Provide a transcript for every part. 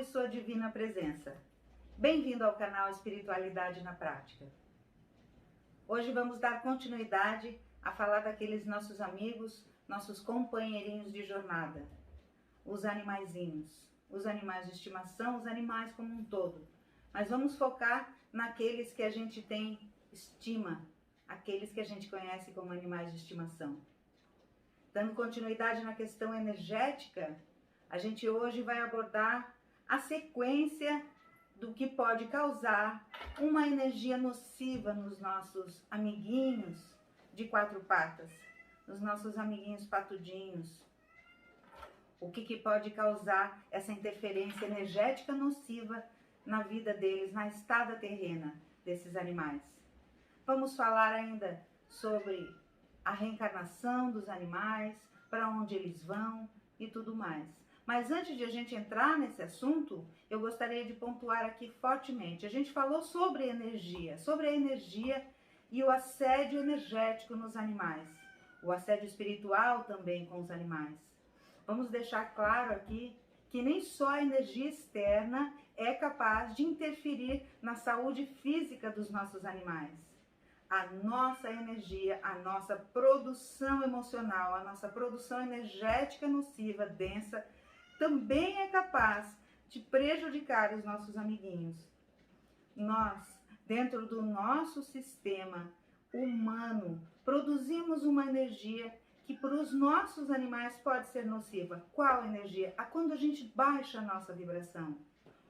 Salve sua divina presença! Bem-vindo ao canal Espiritualidade na Prática. Hoje vamos dar continuidade a falar daqueles nossos amigos, nossos companheirinhos de jornada, os animaizinhos, os animais de estimação, os animais como um todo. Mas vamos focar naqueles que a gente tem estima, aqueles que a gente conhece como animais de estimação. Dando continuidade na questão energética, a gente hoje vai abordar a sequência do que pode causar uma energia nociva nos nossos amiguinhos de quatro patas, nos nossos amiguinhos patudinhos. O que pode causar essa interferência energética nociva na vida deles, na estada terrena desses animais. Vamos falar ainda sobre a reencarnação dos animais, para onde eles vão e tudo mais. Mas antes de a gente entrar nesse assunto, eu gostaria de pontuar aqui fortemente. A gente falou sobre a energia e o assédio energético nos animais, o assédio espiritual também com os animais. Vamos deixar claro aqui que nem só a energia externa é capaz de interferir na saúde física dos nossos animais. A nossa energia, a nossa produção emocional, a nossa produção energética nociva, densa, também é capaz de prejudicar os nossos amiguinhos. Nós, dentro do nosso sistema humano, produzimos uma energia que para os nossos animais pode ser nociva. Qual energia? Quando a gente baixa a nossa vibração.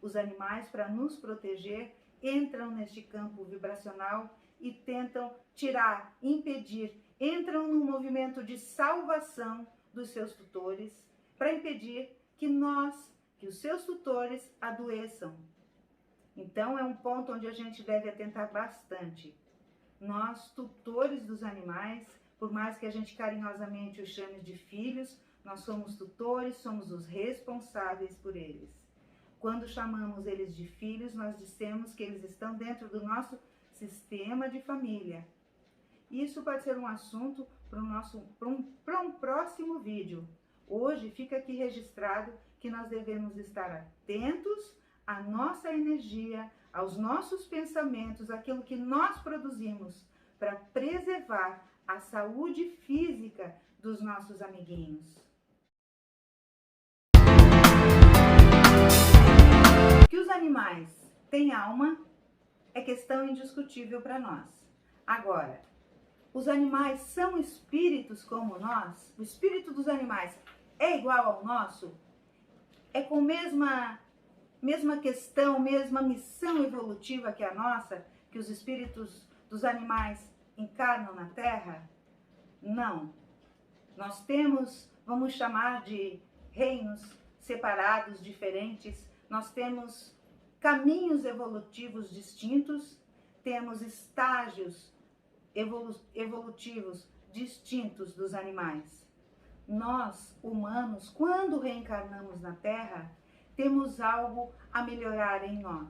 Os animais, para nos proteger, entram neste campo vibracional e tentam tirar, impedir, entram num movimento de salvação dos seus tutores para impedir que os seus tutores adoeçam. Então é um ponto onde a gente deve atentar bastante. Nós, tutores dos animais, por mais que a gente carinhosamente os chame de filhos, nós somos tutores, somos os responsáveis por eles. Quando chamamos eles de filhos, nós dissemos que eles estão dentro do nosso sistema de família. Isso pode ser um assunto para um próximo vídeo. Hoje fica aqui registrado que nós devemos estar atentos à nossa energia, aos nossos pensamentos, aquilo que nós produzimos para preservar a saúde física dos nossos amiguinhos. Que os animais têm alma é questão indiscutível para nós. Agora, os animais são espíritos como nós? O espírito dos animais é igual ao nosso? É com mesma questão, mesma missão evolutiva que a nossa, que os espíritos dos animais encarnam na Terra? Não. Nós temos, vamos chamar de reinos separados, diferentes. Nós temos caminhos evolutivos distintos, temos estágios evolutivos distintos dos animais. Nós, humanos, quando reencarnamos na Terra, temos algo a melhorar em nós.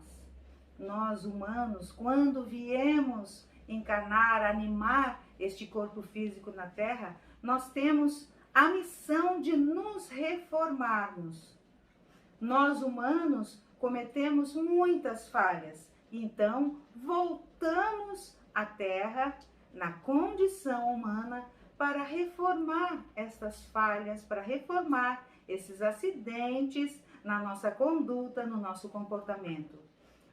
Nós, humanos, quando viemos encarnar, animar este corpo físico na Terra, nós temos a missão de nos reformarmos. Nós, humanos, cometemos muitas falhas, então voltamos à Terra, na condição humana, para reformar essas falhas, para reformar esses acidentes na nossa conduta, no nosso comportamento,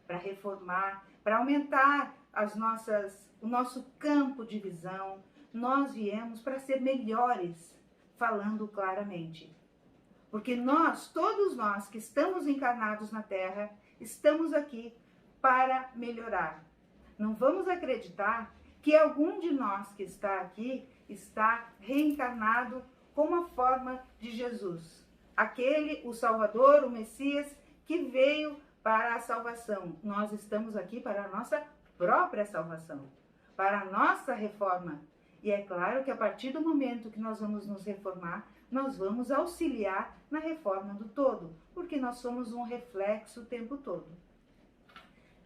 para reformar, para aumentar o nosso campo de visão. Nós viemos para ser melhores, falando claramente. Porque nós, todos nós que estamos encarnados na Terra, estamos aqui para melhorar. Não vamos acreditar que algum de nós que está aqui está reencarnado com a forma de Jesus. Aquele, o Salvador, o Messias, que veio para a salvação. Nós estamos aqui para a nossa própria salvação, para a nossa reforma. E é claro que a partir do momento que nós vamos nos reformar, nós vamos auxiliar na reforma do todo, porque nós somos um reflexo o tempo todo.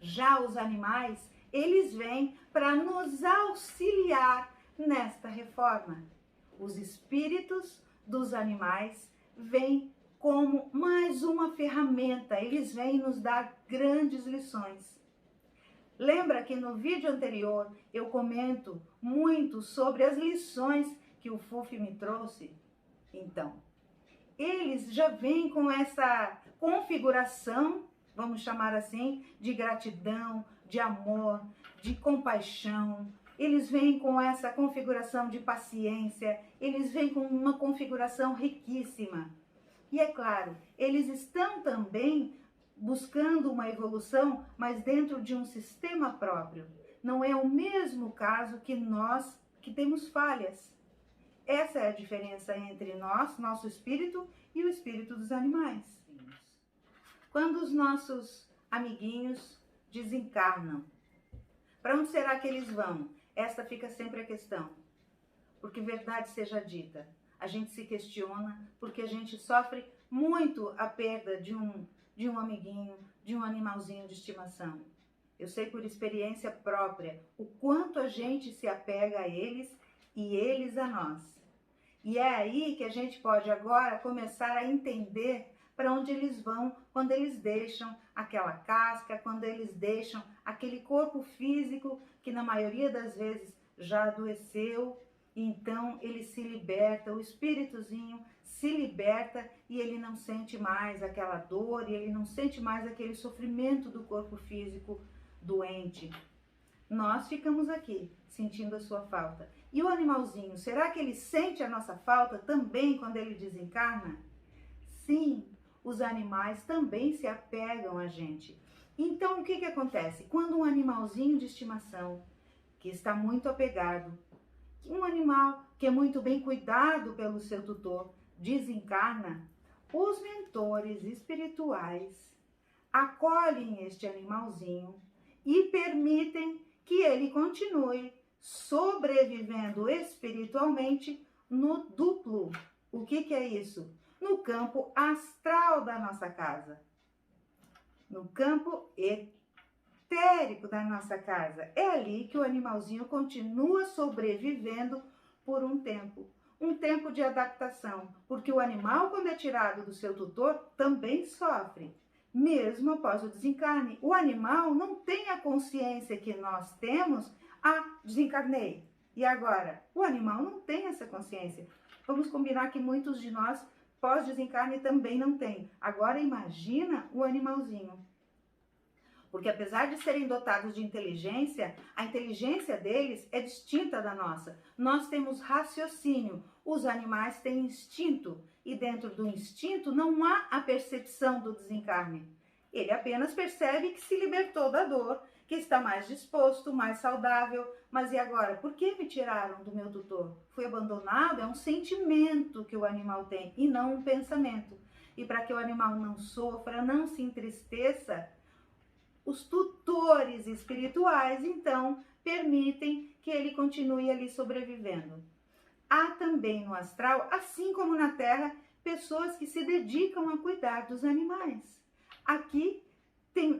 Já os animais, eles vêm para nos auxiliar nesta reforma. Os espíritos dos animais vêm como mais uma ferramenta. Eles vêm nos dar grandes lições. Lembra que no vídeo anterior eu comento muito sobre as lições que o Fufi me trouxe? Então, eles já vêm com essa configuração, vamos chamar assim, de gratidão, de amor, de compaixão. Eles vêm com essa configuração de paciência, eles vêm com uma configuração riquíssima. E é claro, eles estão também buscando uma evolução, mas dentro de um sistema próprio. Não é o mesmo caso que nós, que temos falhas. Essa é a diferença entre nós, nosso espírito, e o espírito dos animais. Quando os nossos amiguinhos desencarnam, para onde será que eles vão? Esta fica sempre a questão. Porque verdade seja dita, a gente se questiona porque a gente sofre muito a perda de um amiguinho, de um animalzinho de estimação. Eu sei por experiência própria o quanto a gente se apega a eles e eles a nós. E é aí que a gente pode agora começar a entender para onde eles vão quando eles deixam aquela casca, quando eles deixam aquele corpo físico que na maioria das vezes já adoeceu. Então ele se liberta, o espíritozinho se liberta e ele não sente mais aquela dor e ele não sente mais aquele sofrimento do corpo físico doente. Nós ficamos aqui sentindo a sua falta. E o animalzinho, será que ele sente a nossa falta também quando ele desencarna? Sim, os animais também se apegam a gente. Então o que acontece? Quando um animalzinho de estimação, que está muito apegado, um animal que é muito bem cuidado pelo seu tutor, desencarna, os mentores espirituais acolhem este animalzinho e permitem que ele continue sobrevivendo espiritualmente no duplo. O que é isso? No campo astral da nossa casa, no campo etérico da nossa casa. É ali que o animalzinho continua sobrevivendo por um tempo de adaptação, porque o animal, quando é tirado do seu tutor, também sofre, mesmo após o desencarne. O animal não tem a consciência que nós temos. Desencarnei. E agora? O animal não tem essa consciência. Vamos combinar que muitos de nós, pós-desencarne, também não tem. Agora imagina o animalzinho. Porque apesar de serem dotados de inteligência, a inteligência deles é distinta da nossa. Nós temos raciocínio, os animais têm instinto. E dentro do instinto não há a percepção do desencarne. Ele apenas percebe que se libertou da dor, que está mais disposto, mais saudável. Mas e agora? Por que me tiraram do meu tutor? Fui abandonado? É um sentimento que o animal tem e não um pensamento. E para que o animal não sofra, não se entristeça, os tutores espirituais, então, permitem que ele continue ali sobrevivendo. Há também no astral, assim como na Terra, pessoas que se dedicam a cuidar dos animais. Aqui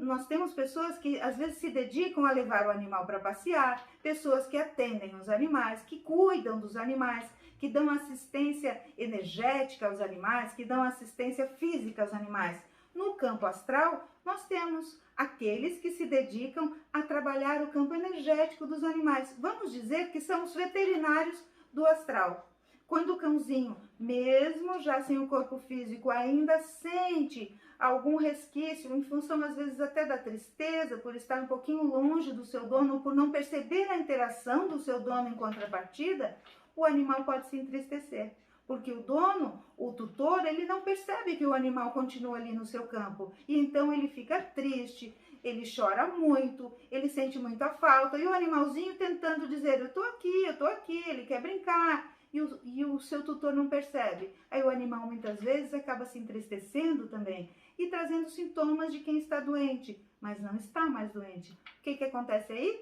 nós temos pessoas que às vezes se dedicam a levar o animal para passear, pessoas que atendem os animais, que cuidam dos animais, que dão assistência energética aos animais, que dão assistência física aos animais. No campo astral, nós temos aqueles que se dedicam a trabalhar o campo energético dos animais. Vamos dizer que são os veterinários do astral. Quando o cãozinho, mesmo já sem o corpo físico, ainda sente algum resquício, em função às vezes até da tristeza, por estar um pouquinho longe do seu dono, por não perceber a interação do seu dono em contrapartida, o animal pode se entristecer. Porque o dono, o tutor, ele não percebe que o animal continua ali no seu campo. E então ele fica triste, ele chora muito, ele sente muita falta. E o animalzinho tentando dizer, eu tô aqui, ele quer brincar. E o seu tutor não percebe. Aí o animal muitas vezes acaba se entristecendo também e trazendo sintomas de quem está doente, mas não está mais doente. O que acontece aí?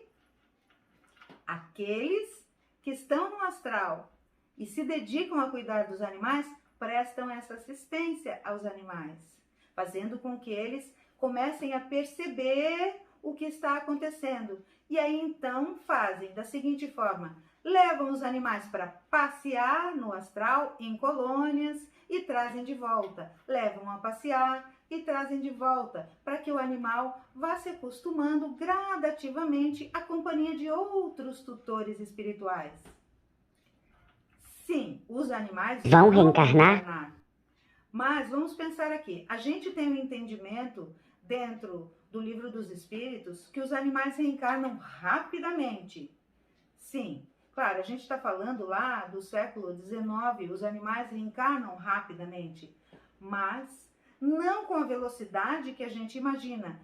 Aqueles que estão no astral e se dedicam a cuidar dos animais, prestam essa assistência aos animais, fazendo com que eles comecem a perceber o que está acontecendo. E aí então fazem da seguinte forma, levam os animais para passear no astral em colônias e trazem de volta. Levam a passear e trazem de volta, para que o animal vá se acostumando gradativamente à companhia de outros tutores espirituais. Sim, os animais vão reencarnar. Mas vamos pensar aqui, a gente tem um entendimento dentro do Livro dos Espíritos que os animais reencarnam rapidamente. Sim, claro, a gente está falando lá do século XIX, os animais reencarnam rapidamente, mas não com a velocidade que a gente imagina.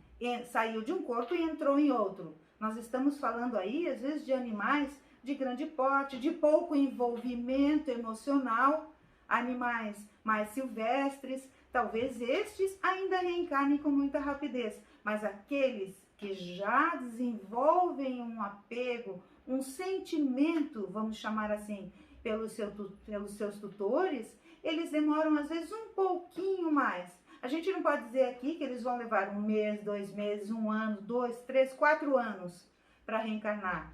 Saiu de um corpo e entrou em outro. Nós estamos falando aí, às vezes, de animais de grande porte, de pouco envolvimento emocional, animais mais silvestres. Talvez estes ainda reencarnem com muita rapidez, mas aqueles que já desenvolvem um apego, um sentimento, vamos chamar assim, pelos seus tutores, eles demoram às vezes um pouquinho mais. A gente não pode dizer aqui que eles vão levar 1 mês, 2 meses, 1 ano, 2, 3, 4 anos para reencarnar.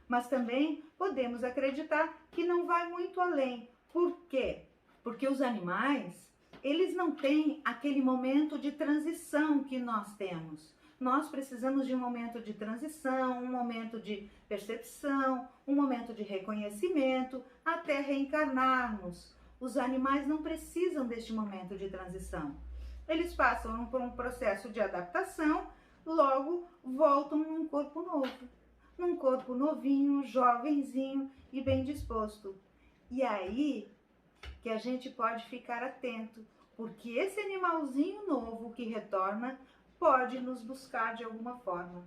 Mas também podemos acreditar que não vai muito além. Por quê? Porque os animais, eles não têm aquele momento de transição que nós temos. Nós precisamos de um momento de transição, um momento de percepção, um momento de reconhecimento, até reencarnarmos. Os animais não precisam deste momento de transição. Eles passam por um processo de adaptação, logo voltam num corpo novo. Num corpo novinho, jovenzinho e bem disposto. E aí que a gente pode ficar atento, porque esse animalzinho novo que retorna pode nos buscar de alguma forma.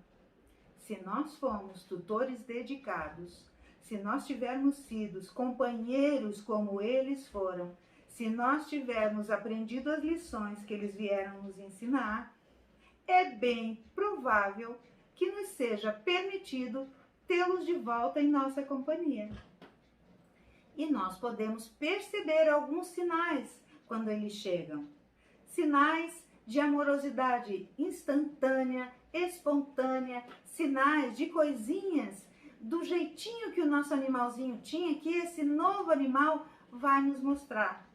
Se nós formos tutores dedicados, se nós tivermos sido companheiros como eles foram, se nós tivermos aprendido as lições que eles vieram nos ensinar, é bem provável que nos seja permitido tê-los de volta em nossa companhia. E nós podemos perceber alguns sinais quando eles chegam. Sinais de amorosidade instantânea, espontânea, sinais de coisinhas do jeitinho que o nosso animalzinho tinha, que esse novo animal vai nos mostrar.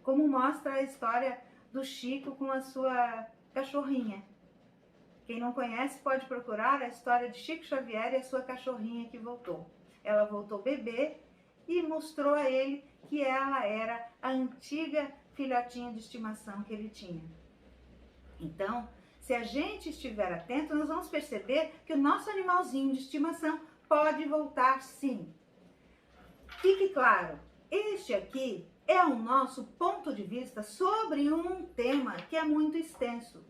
Como mostra a história do Chico com a sua cachorrinha. Quem não conhece pode procurar a história de Chico Xavier e a sua cachorrinha que voltou. Ela voltou bebê e mostrou a ele que ela era a antiga filhotinha de estimação que ele tinha. Então, se a gente estiver atento, nós vamos perceber que o nosso animalzinho de estimação pode voltar sim. Fique claro, este aqui é o nosso ponto de vista sobre um tema que é muito extenso.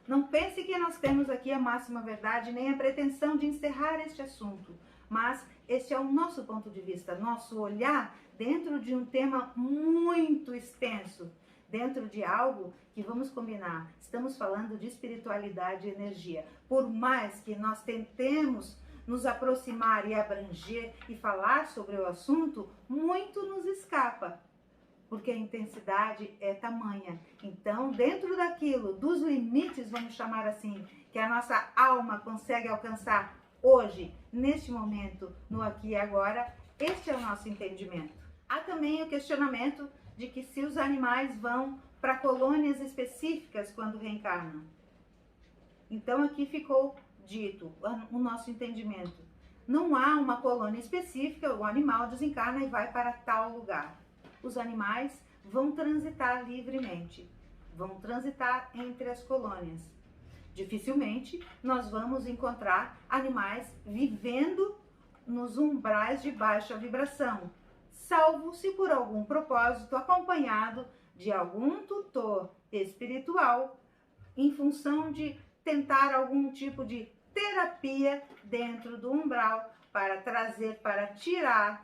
Não pense que nós temos aqui a máxima verdade, nem a pretensão de encerrar este assunto, mas este é o nosso ponto de vista, nosso olhar dentro de um tema muito extenso, dentro de algo que, vamos combinar, estamos falando de espiritualidade e energia. Por mais que nós tentemos nos aproximar e abranger e falar sobre o assunto, muito nos escapa, porque a intensidade é tamanha. Então, dentro daquilo, dos limites, vamos chamar assim, que a nossa alma consegue alcançar hoje, neste momento, no aqui e agora, este é o nosso entendimento. Há também o questionamento de que se os animais vão para colônias específicas quando reencarnam. Então, aqui ficou dito o nosso entendimento. Não há uma colônia específica, o animal desencarna e vai para tal lugar. Os animais vão transitar livremente, vão transitar entre as colônias. Dificilmente nós vamos encontrar animais vivendo nos umbrais de baixa vibração, salvo se por algum propósito acompanhado de algum tutor espiritual, em função de tentar algum tipo de terapia dentro do umbral para trazer, para tirar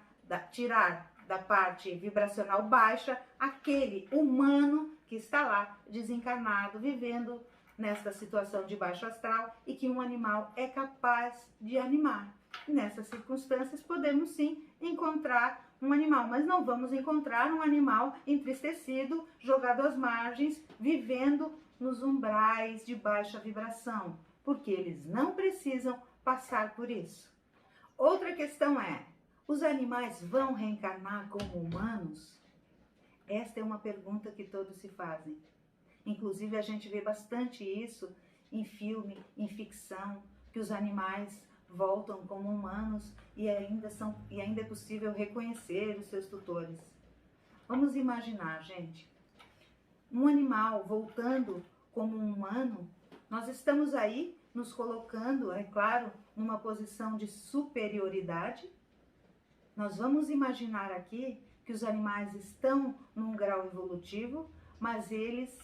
da parte vibracional baixa aquele humano que está lá desencarnado, vivendo nesta situação de baixo astral e que um animal é capaz de animar. Nessas circunstâncias podemos sim encontrar um animal, mas não vamos encontrar um animal entristecido, jogado às margens, vivendo nos umbrais de baixa vibração, porque eles não precisam passar por isso. Outra questão é, Os animais vão reencarnar como humanos? Esta é uma pergunta que todos se fazem. Inclusive, a gente vê bastante isso em filme, em ficção, que os animais voltam como humanos e ainda é possível reconhecer os seus tutores. Vamos imaginar, gente, um animal voltando como um humano. Nós estamos aí nos colocando, é claro, numa posição de superioridade. Nós vamos imaginar aqui que os animais estão num grau evolutivo, mas eles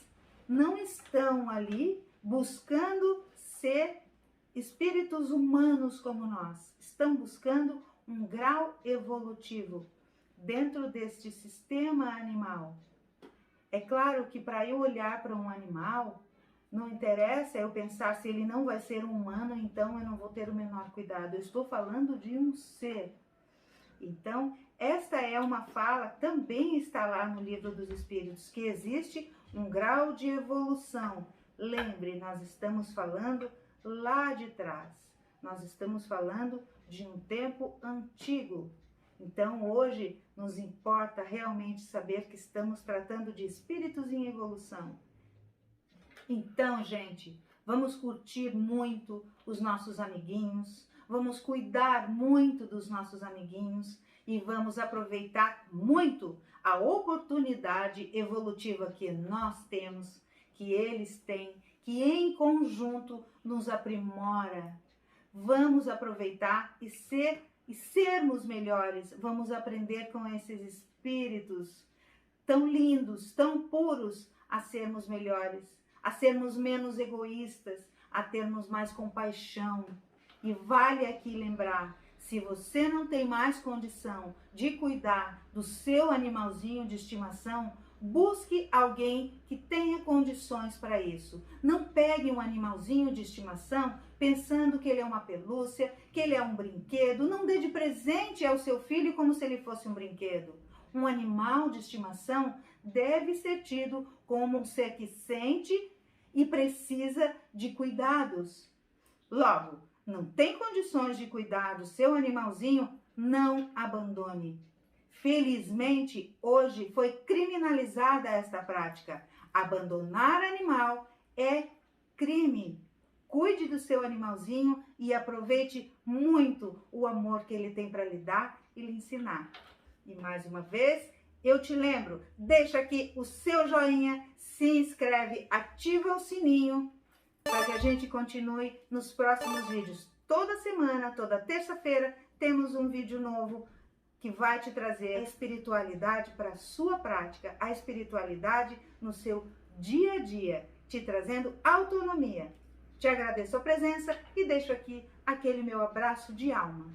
não estão ali buscando ser espíritos humanos como nós. Estão buscando um grau evolutivo dentro deste sistema animal. É claro que para eu olhar para um animal, não interessa eu pensar se ele não vai ser um humano, então eu não vou ter o menor cuidado. Eu estou falando de um ser. Então, esta é uma fala, também está lá no Livro dos Espíritos, que existe um grau de evolução. Lembre, nós estamos falando lá de trás. Nós estamos falando de um tempo antigo. Então, hoje, nos importa realmente saber que estamos tratando de espíritos em evolução. Então, gente, vamos curtir muito os nossos amiguinhos, vamos cuidar muito dos nossos amiguinhos e vamos aproveitar muito a oportunidade evolutiva que nós temos, que eles têm, que em conjunto nos aprimora. Vamos aproveitar e sermos melhores. Vamos aprender com esses espíritos tão lindos, tão puros, a sermos melhores, a sermos menos egoístas, a termos mais compaixão. E vale aqui lembrar, se você não tem mais condição de cuidar do seu animalzinho de estimação, busque alguém que tenha condições para isso. Não pegue um animalzinho de estimação pensando que ele é uma pelúcia, que ele é um brinquedo. Não dê de presente ao seu filho como se ele fosse um brinquedo. Um animal de estimação deve ser tido como um ser que sente e precisa de cuidados. Logo, não tem condições de cuidar do seu animalzinho? Não abandone. Felizmente, hoje foi criminalizada esta prática. Abandonar animal é crime. Cuide do seu animalzinho e aproveite muito o amor que ele tem para lhe dar e lhe ensinar. E mais uma vez, eu te lembro, deixa aqui o seu joinha, se inscreve, ativa o sininho para que a gente continue nos próximos vídeos. Toda semana, toda terça-feira, temos um vídeo novo que vai te trazer a espiritualidade para a sua prática, a espiritualidade no seu dia a dia, te trazendo autonomia. Te agradeço a presença e deixo aqui aquele meu abraço de alma.